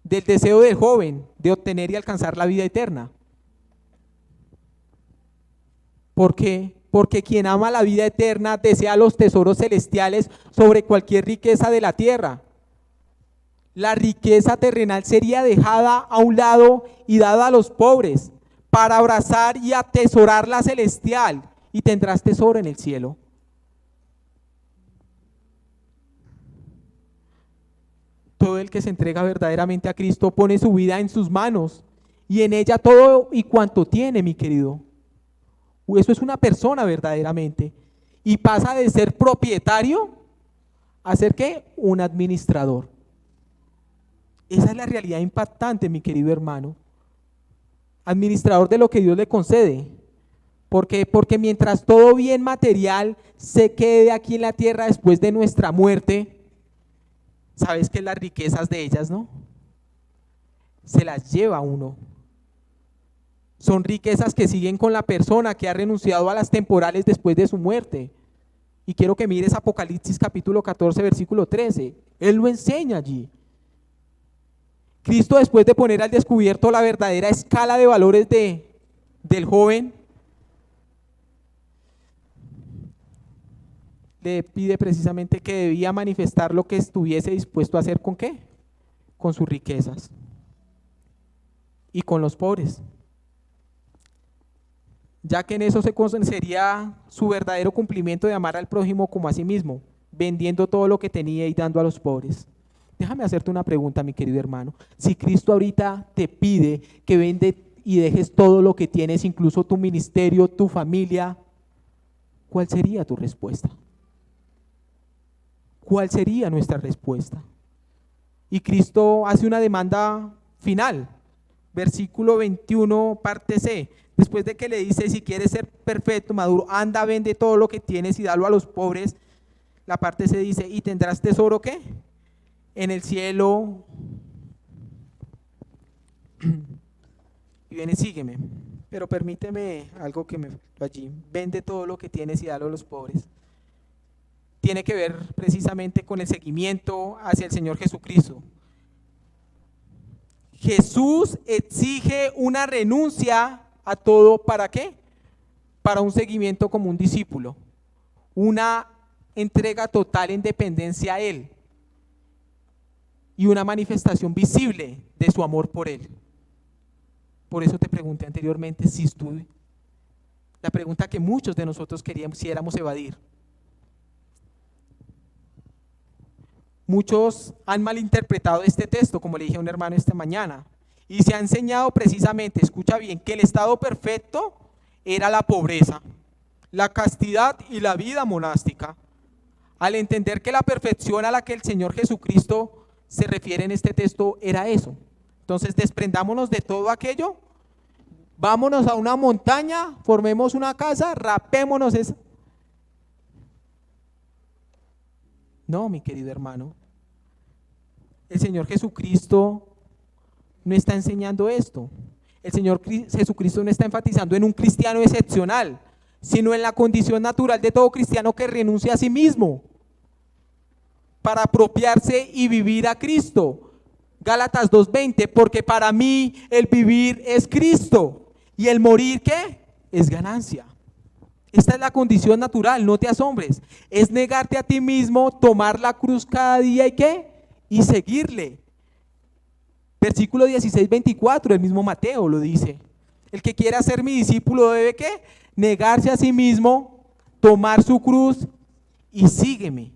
del deseo del joven de obtener y alcanzar la vida eterna. ¿Por qué? Porque quien ama la vida eterna desea los tesoros celestiales sobre cualquier riqueza de la tierra. La riqueza terrenal sería dejada a un lado y dada a los pobres para abrazar y atesorar la celestial, y tendrás tesoro en el cielo. Todo el que se entrega verdaderamente a Cristo pone su vida en sus manos y en ella todo y cuanto tiene, mi querido. Eso es una persona verdaderamente, y pasa de ser propietario a ser ¿qué? Un administrador. Esa es la realidad impactante, mi querido hermano. Administrador de lo que Dios le concede. Porque mientras todo bien material se quede aquí en la tierra después de nuestra muerte, sabes que las riquezas de ellas, ¿no? Se las lleva uno. Son riquezas que siguen con la persona que ha renunciado a las temporales después de su muerte. Y quiero que mires Apocalipsis capítulo 14, versículo 13. Él lo enseña allí. Cristo, después de poner al descubierto la verdadera escala de valores del joven, le pide precisamente que debía manifestar lo que estuviese dispuesto a hacer. ¿Con qué? Con sus riquezas y con los pobres, ya que en eso se conocería su verdadero cumplimiento de amar al prójimo como a sí mismo, vendiendo todo lo que tenía y dando a los pobres. Déjame hacerte una pregunta, mi querido hermano. Si Cristo ahorita te pide que vende y dejes todo lo que tienes, incluso tu ministerio, tu familia, ¿cuál sería tu respuesta? ¿Cuál sería nuestra respuesta? Y Cristo hace una demanda final. Versículo 21, parte C. Después de que le dice, si quieres ser perfecto, maduro, anda, vende todo lo que tienes y dalo a los pobres. La parte C dice, ¿y tendrás tesoro qué? En el cielo. Y viene, sígueme. Pero permíteme algo que me faltó allí. Vende todo lo que tienes y dalo a los pobres. Tiene que ver precisamente con el seguimiento hacia el Señor Jesucristo. Jesús exige una renuncia a todo, ¿para qué? Para un seguimiento como un discípulo, una entrega total en dependencia a Él y una manifestación visible de su amor por Él. Por eso te pregunté anteriormente si tú, la pregunta que muchos de nosotros quisiéramos evadir. Muchos han malinterpretado este texto, como le dije a un hermano esta mañana, y se ha enseñado precisamente, escucha bien, que el estado perfecto era la pobreza, la castidad y la vida monástica, al entender que la perfección a la que el Señor Jesucristo se refiere en este texto era eso. Entonces desprendámonos de todo aquello, vámonos a una montaña, formemos una casa, rapémonos esa. No, mi querido hermano, el Señor Jesucristo no está enseñando esto. El Señor Jesucristo no está enfatizando en un cristiano excepcional, sino en la condición natural de todo cristiano que renuncia a sí mismo para apropiarse y vivir a Cristo. Gálatas 2:20, porque para mí el vivir es Cristo y el morir, ¿qué? Es ganancia. Esta es la condición natural, no te asombres. Es negarte a ti mismo, tomar la cruz cada día y ¿qué? Y seguirle. Versículo 16-24, el mismo Mateo lo dice. El que quiera ser mi discípulo debe ¿qué? Negarse a sí mismo, tomar su cruz y sígueme.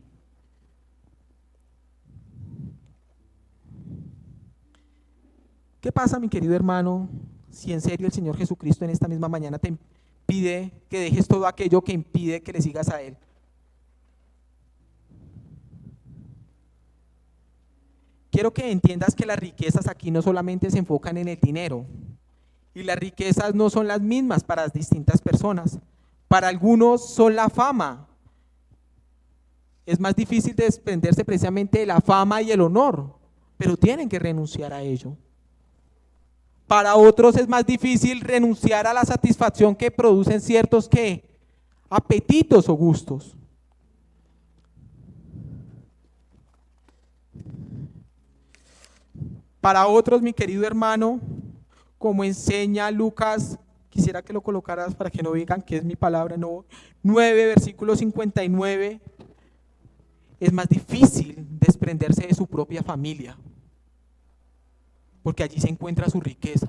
¿Qué pasa, mi querido hermano, si en serio el Señor Jesucristo en esta misma mañana te pide que dejes todo aquello que impide que le sigas a Él? quiero que entiendas que las riquezas aquí no solamente se enfocan en el dinero, y las riquezas no son las mismas para las distintas personas. Para algunos son la fama. Es más difícil desprenderse precisamente de la fama y el honor, pero tienen que renunciar a ello. Para otros es más difícil renunciar a la satisfacción que producen ciertos apetitos o gustos. Para otros, mi querido hermano, como enseña Lucas, quisiera que lo colocaras para que no digan que es mi palabra, no, 9, versículo 59, es más difícil desprenderse de su propia familia, porque allí se encuentra su riqueza.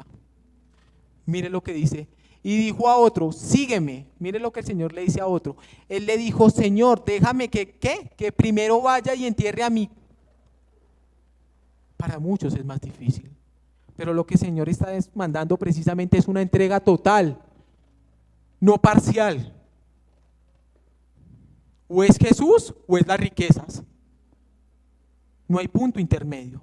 Mire lo que dice, y dijo a otro, sígueme. Mire lo que el Señor le dice a otro. Él le dijo, Señor, déjame que primero vaya y entierre a mí. Para muchos es más difícil, pero lo que el Señor está mandando precisamente es una entrega total, no parcial. O es Jesús o es las riquezas. No hay punto intermedio.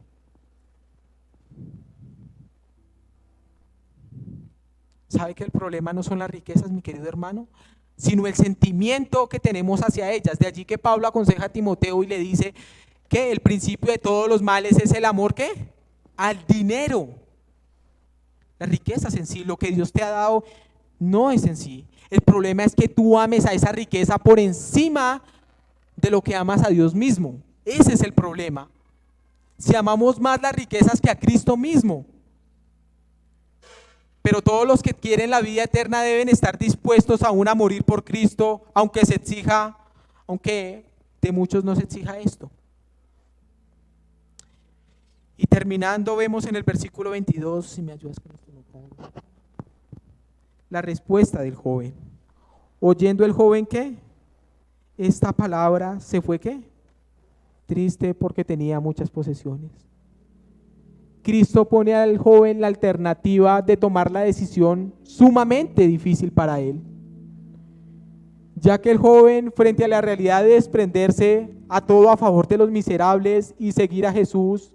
¿Sabe que el problema no son las riquezas, mi querido hermano? Sino el sentimiento que tenemos hacia ellas. De allí que Pablo aconseja a Timoteo y le dice que el principio de todos los males es el amor, ¿qué? Al dinero. Las riquezas en sí, lo que Dios te ha dado, no es en sí. El problema es que tú ames a esa riqueza por encima de lo que amas a Dios mismo. Ese es el problema. Si amamos más las riquezas que a Cristo mismo. Pero todos los que quieren la vida eterna deben estar dispuestos aún a morir por Cristo, aunque de muchos no se exija esto. Y terminando, vemos en el versículo 22, si me ayudas con esto, la respuesta del joven. Oyendo el joven, ¿qué? Esta palabra se fue, ¿qué? Triste porque tenía muchas posesiones. Cristo pone al joven la alternativa de tomar la decisión sumamente difícil para él, ya que el joven, frente a la realidad de desprenderse a todo a favor de los miserables y seguir a Jesús,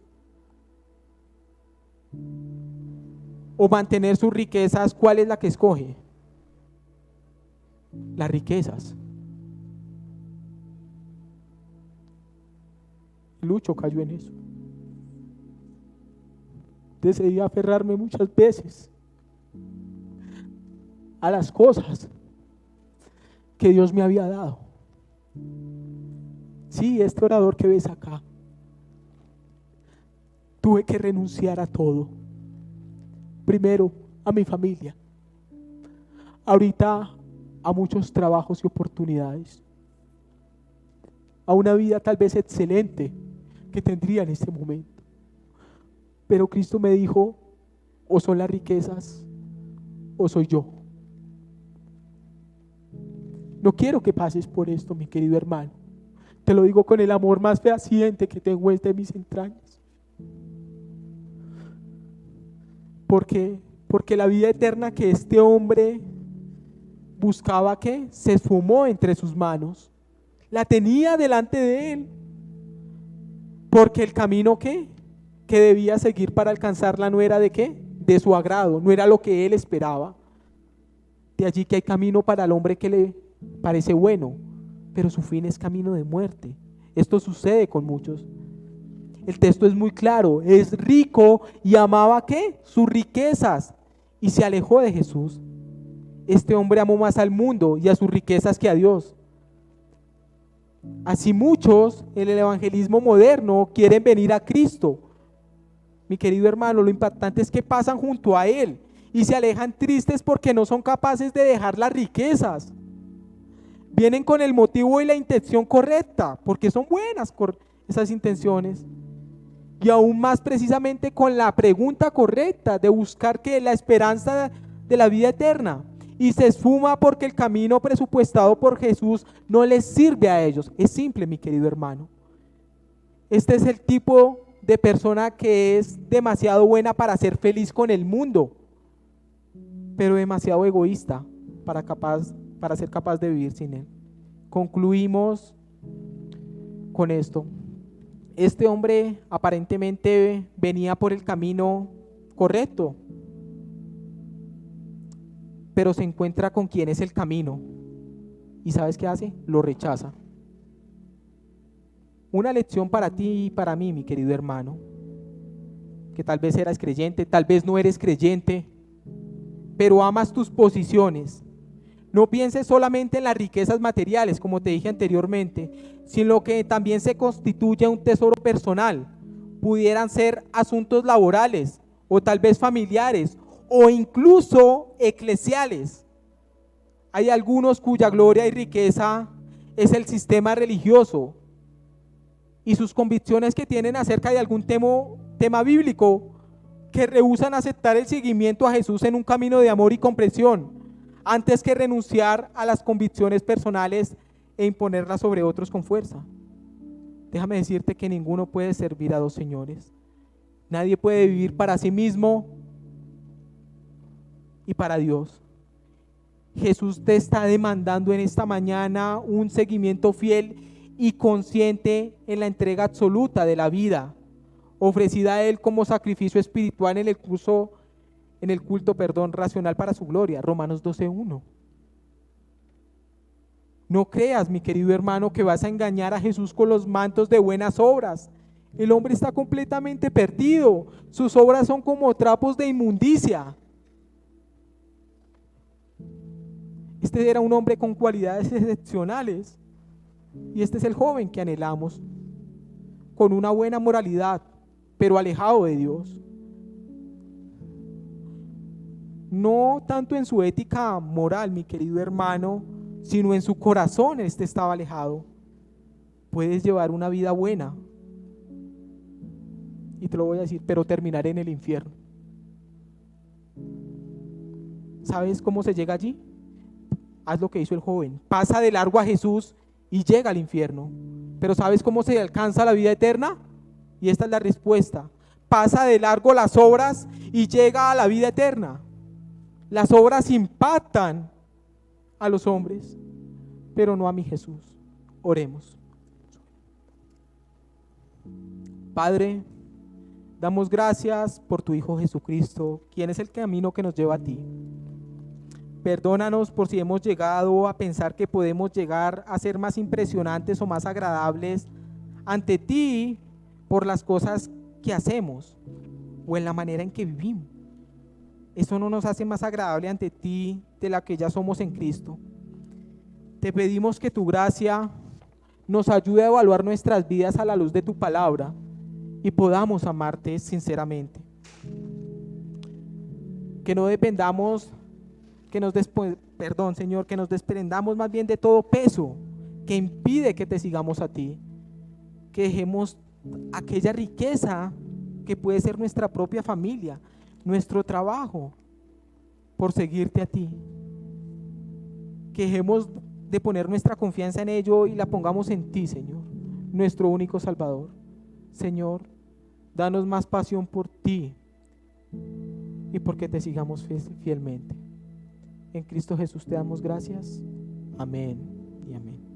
o mantener sus riquezas, ¿cuál es la que escoge? Las riquezas. Lucho cayó en eso. Decidí aferrarme muchas veces a las cosas que Dios me había dado. Sí, este orador que ves acá, tuve que renunciar a todo. Primero, a mi familia. Ahorita, a muchos trabajos y oportunidades. A una vida tal vez excelente que tendría en este momento. Pero Cristo me dijo, o son las riquezas, o soy yo. No quiero que pases por esto, mi querido hermano. Te lo digo con el amor más fehaciente que tengo desde mis entrañas. Porque la vida eterna que este hombre buscaba, ¿qué? Se esfumó entre sus manos. La tenía delante de él. Porque el camino, ¿qué? Que debía seguir para alcanzarla no era de qué, de su agrado, no era lo que él esperaba. De allí que hay camino para el hombre que le parece bueno, pero su fin es camino de muerte. Esto sucede con muchos. El texto es muy claro, es rico y amaba ¿qué? Sus riquezas y se alejó de Jesús. Este hombre amó más al mundo y a sus riquezas que a Dios. Así muchos en el evangelismo moderno quieren venir a Cristo. Mi querido hermano, lo impactante es que pasan junto a Él y se alejan tristes porque no son capaces de dejar las riquezas. Vienen con el motivo y la intención correcta, porque son buenas esas intenciones. Y aún más precisamente con la pregunta correcta de buscar que la esperanza de la vida eterna. Y se esfuma porque el camino presupuestado por Jesús no les sirve a ellos. Es simple, mi querido hermano. Este es el tipo de persona que es demasiado buena para ser feliz con el mundo, pero demasiado egoísta para ser capaz de vivir sin él. Concluimos con esto. Este hombre aparentemente venía por el camino correcto, pero se encuentra con quien es el camino. ¿Y sabes qué hace? Lo rechaza. Una lección para ti y para mí, mi querido hermano, que tal vez eras creyente, tal vez no eres creyente, pero amas tus posiciones. No pienses solamente en las riquezas materiales, como te dije anteriormente, sino que también se constituye un tesoro personal. Pudieran ser asuntos laborales, o tal vez familiares, o incluso eclesiales. Hay algunos cuya gloria y riqueza es el sistema religioso y sus convicciones que tienen acerca de algún tema bíblico, que rehúsan aceptar el seguimiento a Jesús en un camino de amor y comprensión, antes que renunciar a las convicciones personales e imponerlas sobre otros con fuerza. Déjame decirte que ninguno puede servir a dos señores. Nadie puede vivir para sí mismo y para Dios. Jesús te está demandando en esta mañana un seguimiento fiel y consciente en la entrega absoluta de la vida, ofrecida a Él como sacrificio espiritual en el culto racional para su gloria. Romanos 12:1. No creas, mi querido hermano, que vas a engañar a Jesús con los mantos de buenas obras. El hombre está completamente perdido. Sus obras son como trapos de inmundicia. Este era un hombre con cualidades excepcionales. Y este es el joven que anhelamos, con una buena moralidad, pero alejado de Dios. No tanto en su ética moral, mi querido hermano, sino en su corazón este estaba alejado. Puedes llevar una vida buena, y te lo voy a decir, pero terminaré en el infierno. ¿Sabes cómo se llega allí? Haz lo que hizo el joven, pasa de largo a Jesús y llega al infierno. Pero ¿sabes cómo se alcanza la vida eterna? Y esta es la respuesta: pasa de largo las obras y llega a la vida eterna. Las obras impactan a los hombres, pero no a mi Jesús. Oremos. Padre, damos gracias por tu Hijo Jesucristo, quien es el camino que nos lleva a ti. Perdónanos por si hemos llegado a pensar que podemos llegar a ser más impresionantes o más agradables ante ti por las cosas que hacemos o en la manera en que vivimos. Eso no nos hace más agradable ante ti de la que ya somos en Cristo. Te pedimos que tu gracia nos ayude a evaluar nuestras vidas a la luz de tu palabra y podamos amarte sinceramente. Que no dependamos, Señor, que nos desprendamos más bien de todo peso que impide que te sigamos a ti. Que dejemos aquella riqueza que puede ser nuestra propia familia, nuestro trabajo, por seguirte a ti. Que dejemos de poner nuestra confianza en ello y la pongamos en ti, Señor, nuestro único Salvador. Señor, danos más pasión por ti y porque te sigamos fielmente. En Cristo Jesús te damos gracias. Amén y amén.